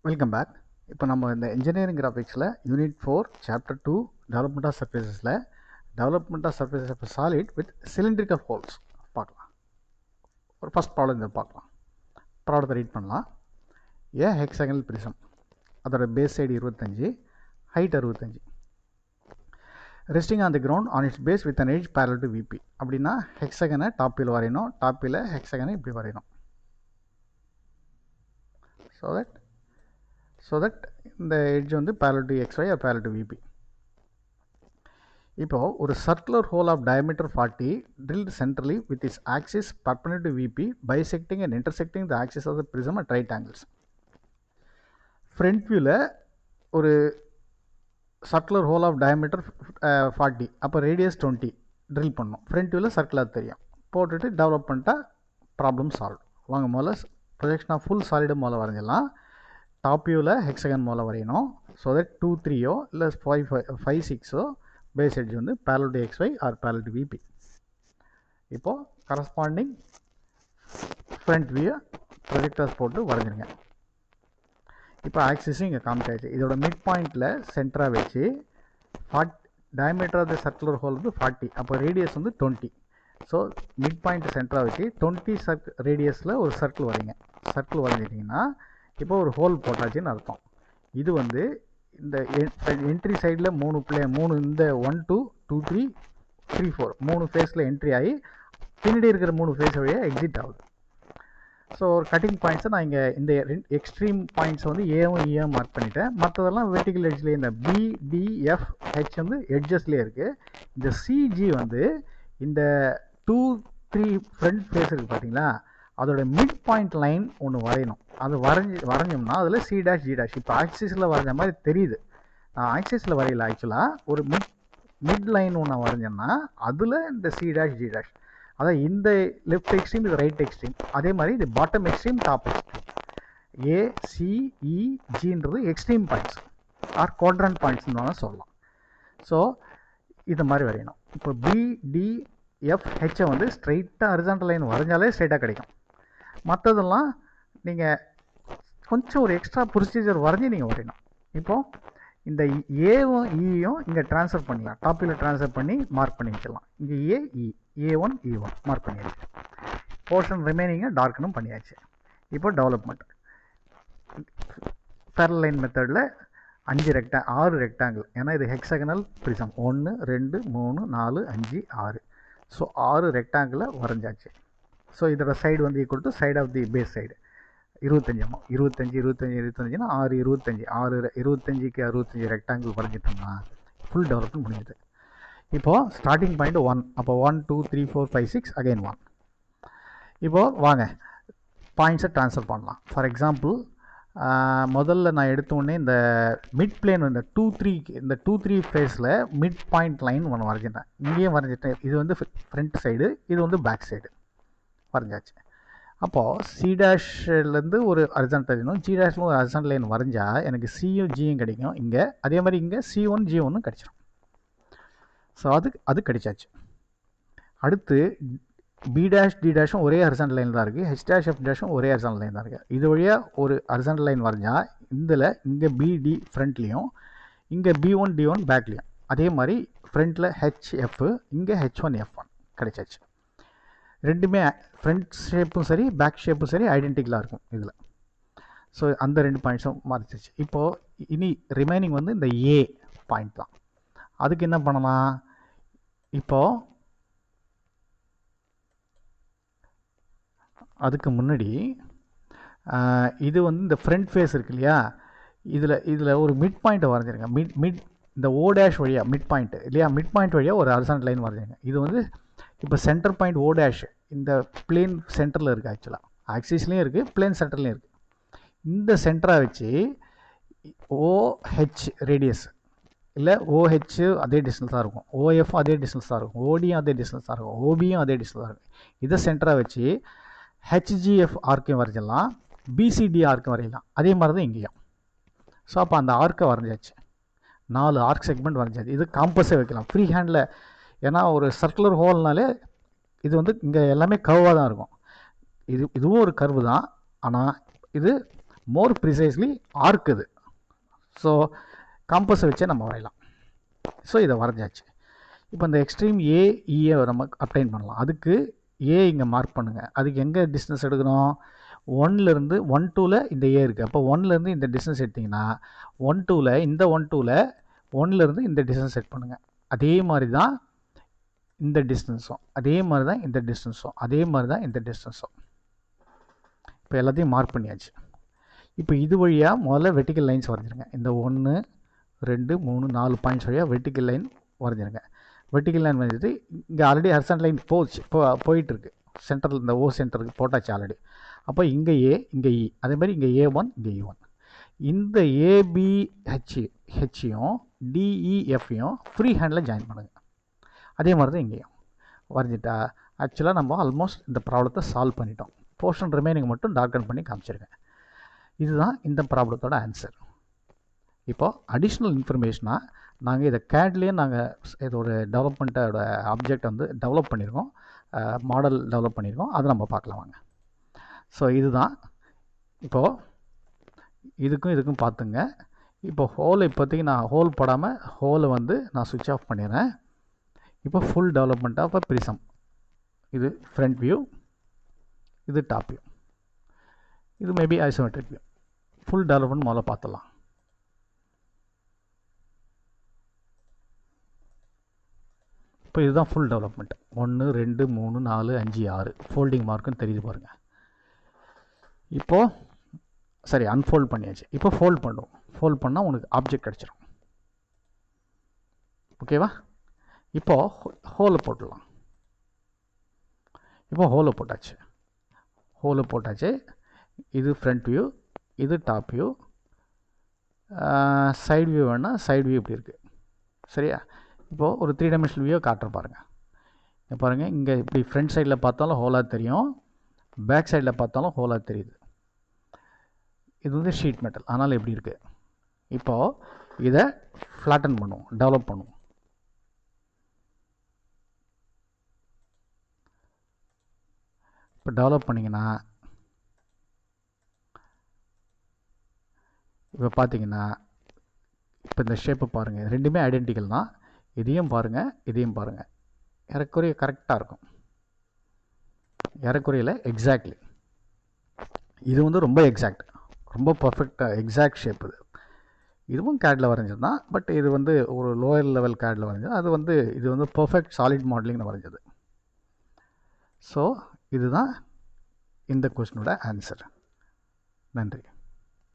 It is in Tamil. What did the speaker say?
Welcome back. இப்போ நம்ம இந்த இன்ஜினியரிங் கிராஃபிக்ஸில் யூனிட் 4 சாப்டர் 2 டெவலப்மெண்ட் ஆஃப் சர்ஃபேசஸில் development of surfaces of solid with cylindrical holes பார்க்கலாம். ஒரு ஃபஸ்ட் ப்ராப்ளம் இதை பார்க்கலாம். ப்ராப்ளத்தை ரீட் பண்ணலாம். ஏ ஹெக்ஸாகனல் பிரிசம், அதோட base side 25, height 65, resting on the ground on its base with an edge parallel to VP. அப்படின்னா ஹெக்ஸாகனை டாப்பில் வரையணும், டாப்பில் ஹெக்ஸாகனை இப்படி வரையணும். ஸோ தட் இந்த எட்ஜ் வந்து parallel to XY or parallel to VP. இப்போ ஒரு circular hole of diameter 40 drilled centrally with its axis perpendicular to VP bisecting and intersecting the axis of the prism at right angles. Front வியூவில் ஒரு சர்க்குலர் ஹோல் ஆஃப் டயமீட்டர் 40, அப்போ ரேடியஸ் 20 ட்ரில் பண்ணணும். ஃப்ரண்ட் வியூவில் சர்க்குலர் தெரியும், போட்டுட்டு டெவலப் பண்ணிட்டா ப்ராப்ளம் சால்வ். வாங்க முதல்ல ப்ரொஜெக்ஷன் ஆஃப் ஃபுல் சாலிடு முதல்ல வரைஞ்சிடலாம். டாப் வியூவில் ஹெக்ஸகன் முதல்ல வரையணும். ஸோ தட் 2, 3 இல்லை 5, 6 பேஸ் எட்ஜ் வந்து parallel to XY or parallel to VP. இப்போது கரஸ்பாண்டிங் ஃப்ரண்ட் வியூ ப்ரொஜெக்டர்ஸ் போட்டு வரைஞ்சிருங்க. இப்போ ஆக்சிஸும் இங்கே காமிச்சாச்சு. இதோட மிட் பாயிண்டில் சென்டராக வச்சு diameter of the circular hole வந்து 40, அப்போ ரேடியஸ் வந்து 20. ஸோ மிட் பாயிண்ட் சென்டராக வச்சு 20 ரேடியஸில் ஒரு சர்க்கிள் வரைங்க. சர்க்கிள் வரைஞ்சிட்டிங்கன்னா இப்போ ஒரு ஹோல் போட்டாச்சுன்னு அர்த்தம். இது வந்து இந்த என்ட்ரி சைடில் மூணு இந்த 1, 2, 2, 3, 3, 4 3 ஃபேஸில் என்ட்ரி ஆகி பின்னாடி இருக்கிற 3 ஃபேஸ் வழியாக எக்ஸிட் ஆகுது. ஸோ ஒரு கட்டிங் பாயிண்ட்ஸை நான் இங்கே இந்த எக்ஸ்ட்ரீம் பாயிண்ட்ஸை வந்து ஏவும் ஈயும் மார்க் பண்ணிட்டேன். மற்றதெல்லாம் வெர்டிக்கல் எட்ஜ்லேயே இந்த BDFH வந்து எட்ஜஸ்லேயே இருக்குது. இந்த CG வந்து இந்த 2, 3 ஃப்ரண்ட் ஃபேஸ் இருக்குது பார்த்தீங்களா, அதோட மிட் பாயிண்ட் லைன் ஒன்று வரையணும். அது வரைஞ்சோம்னா அதில் C', G'. இப்போ ஆக்சிஸில் வரைஞ்ச மாதிரி தெரியுது. நான் ஆக்சிஸில் வரையல, ஆக்சுவலாக ஒரு மிட் லைன் ஒன்று வரைஞ்சோம்னா அதில் இந்த C', G'. அதான் இந்த லெஃப்ட் எக்ஸ்ட்ரீம், இது ரைட் எக்ஸ்ட்ரீம். அதே மாதிரி இது பாட்டம் எக்ஸ்ட்ரீம், டாப் எக்ஸ்ட்ரீம். ACEGன்றது எக்ஸ்ட்ரீம் பாயிண்ட்ஸ் ஆர் குவாட்ரண்ட் பாயிண்ட்ஸ்னு சொல்லலாம். ஸோ இது மாதிரி வரையணும். இப்போ BDFHை வந்து ஸ்ட்ரைட்டாக ஹரிசாண்டல் லைன் வரைஞ்சாலே ஸ்ட்ரைட்டாக கிடைக்கும். மற்றதெல்லாம் நீங்கள் கொஞ்சம் ஒரு எக்ஸ்ட்ரா ப்ரொசீஜர் வரைஞ்சி நீங்கள் வரையணும். இப்போது இந்த ஏவும் ஈயும் இங்கே ட்ரான்ஸ்ஃபர் பண்ணலாம். டாப்பில் ட்ரான்ஸ்ஃபர் பண்ணி மார்க் பண்ணி வச்சிடலாம். இங்கே A1, E1 மார்க் பண்ணியாச்சு. போர்ஷன் ரிமைனிங்கை டார்க்கனும் பண்ணியாச்சு. இப்போ டெவலப்மெண்ட் பேரலல் லைன் மெத்தடில் 6 ரெக்டாங்கிள், ஏன்னா இது ஹெக்ஸகனல் பிரிசம். 1, 2, 3, 4, 5, 6. ஸோ 6 ரெக்டாங்கிளை வரைஞ்சாச்சு. ஸோ இதோட சைடு வந்து equal to side of the base side 25. 25 6, 25. 25க்கு 65 ரெக்டாங்கிள் வரைஞ்சிட்டோம்னா ஃபுல் டெவலப்மெண்ட் முடிஞ்சுது. இப்போது ஸ்டார்டிங் பாயிண்ட் 1, அப்போ 1, 2, 3, 4, 5, 6 அகைன் 1. இப்போது வாங்க பாயிண்ட்ஸை ட்ரான்ஸ்ஃபர் பண்ணலாம். ஃபார் எக்ஸாம்பிள் முதல்ல நான் எடுத்தோடனே இந்த மிட் பிளேன் இந்த 2, 3 ஃபேஸில் மிட் பாயிண்ட் லைன் ஒன்று வரைஞ்சிட்டேன். இங்கேயும் வரைஞ்சிட்டேன். இது வந்து ஃப்ரண்ட் சைடு, இது வந்து பேக் சைடு வரைஞ்சாச்சு. அப்போது C'-லேருந்து ஒரு ஹரிசாண்டல் லைனும் G'-ல ஒரு ஹரிசாண்டல் லைன் வரைஞ்சால் எனக்கு Cயும் Gயும் கிடைக்கும். இங்கே அதே மாதிரி இங்கே C1, G1 கிடைச்சிடும். ஸோ அது கிடைச்சாச்சு. அடுத்து B', D' ஒரே ஹரிசாண்டல் லைன் தான் இருக்குது. H', F' ஒரே ஹரிசாண்டல் லைன் தான் இருக்குது. இது வழியாக ஒரு ஹரிசாண்டல் லைன் வரைஞ்சால் இங்கே BD ஃப்ரண்ட்லேயும் இங்கே B1, D1 பேக்லேயும், அதே மாதிரி ஃப்ரண்ட்டில் HF, இங்கே H1, F1 கிடைச்சாச்சு. ரெண்டுமே ஃப்ரண்ட் ஷேப்பும் சரி பேக் ஷேப்பும் சரி ஐடென்டிக்கலாக இருக்கும் இதில். ஸோ அந்த 2 பாயிண்ட்ஸும் மாறிச்சிச்சு. இப்போது இனி ரிமைனிங் வந்து இந்த A பாயிண்ட் தான். அதுக்கு என்ன பண்ணலாம்? இப்போது அதுக்கு முன்னாடி இது வந்து இந்த ஃப்ரண்ட் ஃபேஸ் இருக்கு இல்லையா, இதில் ஒரு மிட் பாயிண்ட்டை வரைஞ்சிருங்க. மிட் இந்த O' வழியாக மிட் பாயிண்ட்டு இல்லையா, மிட் பாயிண்ட் வழியாக ஒரு ஹரிசாண்டல் லைன் வரைஞ்சிருங்க. இது வந்து இப்போ சென்டர் பாயிண்ட் O' இந்த பிளேன் சென்டரில் இருக்குது. ஆக்சுவலாக ஆக்சிஸ்லேயும் இருக்குது, பிளேன் சென்டர்லேயும் இருக்குது. இந்த சென்டராக வச்சு OH ரேடியஸ் இல்லை OH அதே டிஸ்டன்ஸ் தான் இருக்கும், OF அதே டிஸ்டன்ஸ் தான் இருக்கும், ODயும் அதே டிஸ்டன்ஸ் தான் இருக்கும், OBயும் அதே டிஸ்டன்ஸ் தான் இருக்கும். இதை சென்டராக வச்சு HGF ஆர்க்கையும் வரைஞ்சிடலாம், BCD ஆர்க்கும் வரையலாம். அதே மாதிரி தான் இங்கேயும். ஸோ அப்போ அந்த ஆர்க்கை வரைஞ்சாச்சு. 4 ஆர்க் செக்மெண்ட் வரைஞ்சாச்சு. இது காம்பஸே வைக்கலாம் ஃப்ரீ ஹேண்டில். ஏன்னா ஒரு சர்க்குலர் ஹோல்னாலே இது வந்து இங்கே எல்லாமே கர்வாக தான் இருக்கும். இதுவும் ஒரு கர்வு தான், ஆனால் இது மோர் ப்ரிசைஸ்லி ஆர்க் இது. ஸோ காம்பஸை வச்சே நம்ம வரையலாம். ஸோ இதை வரைஞ்சாச்சு. இப்போ இந்த எக்ஸ்ட்ரீம் ஏஇயை நம்ம அப்டைன் பண்ணலாம். அதுக்கு ஏ இங்கே மார்க் பண்ணுங்கள். அதுக்கு எங்கே டிஸ்டன்ஸ் எடுக்கணும்? 1லேருந்து 1-2ல் இந்த ஏ இருக்குது. அப்போ 1லேருந்து இந்த டிஸ்டன்ஸ் எடுத்திங்கன்னா 1-2ல் இந்த 1-2ல் 1லேருந்து இந்த டிஸ்டன்ஸ் செட் பண்ணுங்கள். அதே மாதிரி தான் இந்த டிஸ்டன்ஸும், அதே மாதிரி தான் இந்த டிஸ்டன்ஸும், அதே மாதிரி தான் இந்த டிஸ்டன்ஸும். இப்போ எல்லாத்தையும் மார்க் பண்ணியாச்சு. இப்போ இது வழியாக முதல்ல வெர்டிக்கல் லைன்ஸ் வரைஞ்சிருங்க. இந்த 1 2 3 4 பாயிண்ட்ஸ் வழியாக வெர்டிக்கல் லைன் வரைஞ்சிருங்க. வெர்டிக்கல் லைன் வரைஞ்சிட்டு இங்கே ஆல்ரெடி ஹரிசாண்டல் லைன் போயிட்டுருக்கு. சென்டரில் இந்த ஓ சென்டருக்கு போட்டாச்சு ஆல்ரெடி. அப்போ இங்கே ஏ, இங்கே இ, அதே மாதிரி இங்கே A1, இங்கே E1. இந்த ABHயும் DEFயும் ஃப்ரீ ஹேண்டில் ஜாயின் பண்ணுங்கள். அதே மாதிரி தான் இங்கேயும் வரைஞ்சிட்டா ஆக்சுவலாக நம்ம ஆல்மோஸ்ட் இந்த ப்ராப்ளத்தை சால்வ் பண்ணிட்டோம். போர்ஷன் ரிமைனிங் மட்டும் டார்கன் பண்ணி காமிச்சிருக்கேன். இதுதான் இந்த ப்ராப்ளத்தோட ஆன்சர். இப்போது அடிஷ்னல் இன்ஃபர்மேஷனாக நாங்கள் இதை கேட்லேயே நாங்கள் இது ஒரு டெவலப்மெண்ட்டோட ஆப்ஜெக்ட் வந்து டெவலப் பண்ணியிருக்கோம், மாடல் டெவலப் பண்ணியிருக்கோம். அதை நம்ம பார்க்கலாம் வாங்க. ஸோ இதுதான் இப்போது இதுக்கும் பார்த்துங்க. இப்போ ஹோலை இப்போதைக்கு நான் ஹோல் போடாமல் ஹோலை வந்து நான் சுவிட்ச் ஆஃப் பண்ணிடுறேன். இப்போ full development of a prism. இது ஃப்ரண்ட் வியூ, இது டாப் வியூ, இது maybe isometric view. Full development முதல்ல பார்த்துடலாம். இப்போ இதுதான் ஃபுல் டெவலப்மெண்ட். 1 2 3 4 5 6 ஃபோல்டிங் மார்க்குன்னு தெரியுது பாருங்கள். இப்போது சரி, அன்ஃபோல்ட் பண்ணியாச்சு. இப்போ ஃபோல்ட் பண்ணுவோம். ஃபோல்ட் பண்ணால் உனக்கு ஆப்ஜெக்ட் கிடச்சிரும். ஓகேவா? இப்போது ஹோலை போட்டுடலாம். இப்போ ஹோலை போட்டாச்சு. இது ஃப்ரண்ட் வியூ, இது டாப் வியூ. சைடு வியூ வேணால் சைடு வியூ இப்படி இருக்குது. சரியா? இப்போது ஒரு 3 டைமென்ஷனல் வியூவை காட்டுற பாருங்கள். இங்கே பாருங்கள், இங்கே இப்படி ஃப்ரண்ட் சைடில் பார்த்தாலும் ஹோலாக தெரியும், பேக் சைடில் பார்த்தாலும் ஹோலாக தெரியுது. இது வந்து ஷீட் மெட்டல், அதனால் எப்படி இருக்குது. இப்போது இதை ஃப்ளாட்டன் பண்ணுவோம், டெவலப் பண்ணுவோம். இப்போ டெவலப் பண்ணிங்கன்னா இப்போ பார்த்தீங்கன்னா இப்போ இந்த ஷேப்பை பாருங்கள், ரெண்டுமே ஐடென்டிக்கல் தான். இதையும் பாருங்கள், இதையும் பாருங்கள், ஏறக்குறைய கரெக்டாக இருக்கும். ஏறக்குறையில் எக்ஸாக்ட்லி. இது வந்து ரொம்ப எக்ஸாக்ட், ரொம்ப பர்ஃபெக்டாக எக்ஸாக்ட் ஷேப். இதுவும் கேடில் வரைஞ்சது தான், பட் இது வந்து ஒரு லோயர் லெவல் கேடில் வரைஞ்சது. அது வந்து இது வந்து பர்ஃபெக்ட் சாலிட் மாடலிங்னு வரைஞ்சது. ஸோ இதுதான் இந்த கொஸ்டினோட ஆன்சர். நன்றி.